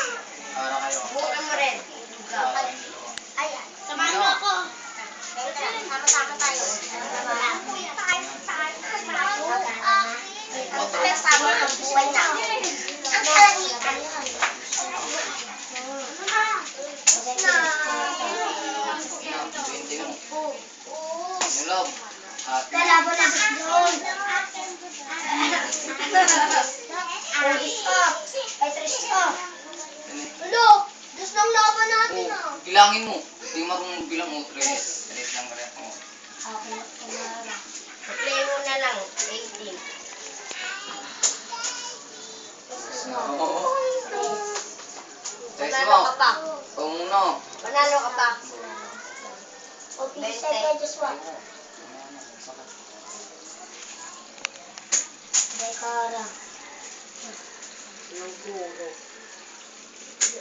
Bukan mo rin. Ayan. Samahan mo ako. Sama-sama tayo. Sama ang buhay na. Ang kalalitan. Mulog. Dalawa na doon. Ay, Tristo. Ulo, gusto ng laban natin ah. Bilangin mo. Hindi marunong bilang mo. 3 lang rin ako. Play mo na lang. 18. Test Panalo mo. ka pa. Ikaw muna. Panalo ka pa. Okay, second just one. Dekara.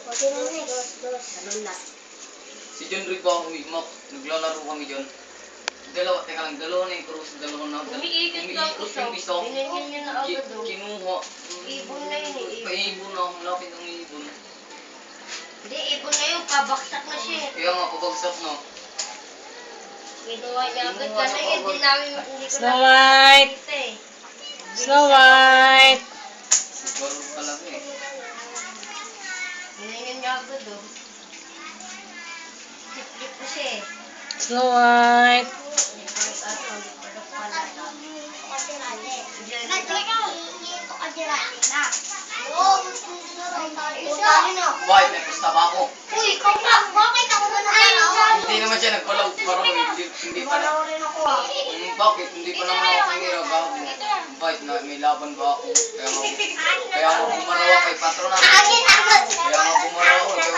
Okay na next. Ganun na. Si John Rick ba ako higmak? Naglalaro kami dyan. Teka lang, dalawa na yung cross, dalawa na. Umiikot lang Umiikot isa. yung isa. Binigyan niya na agad oh. Kinuha. Ibon na yun eh. Paibon na, malapit ang ibon. Hindi, ibon na yun. Pabaksak na siya eh. Kaya nga, pabagsak na. Kinuha niya agad. Kasi hindi namin, hindi ko Snow White. nakikita eh. Snow White. Siguro talaga eh. Binigyan niya agad oh. Tip-tip ko siya eh. Snow White. White, may pusta ba ako? Uy, ikaw ba? Bakit ako na Hindi naman siya nagpalaw. Parang hindi pa na. rin ako ah. Bakit? Hindi pa naman ako tumira. White na may laban ba ako? Kaya nga bumarawa kay patrona. Kaya nga bumarawa. Kaya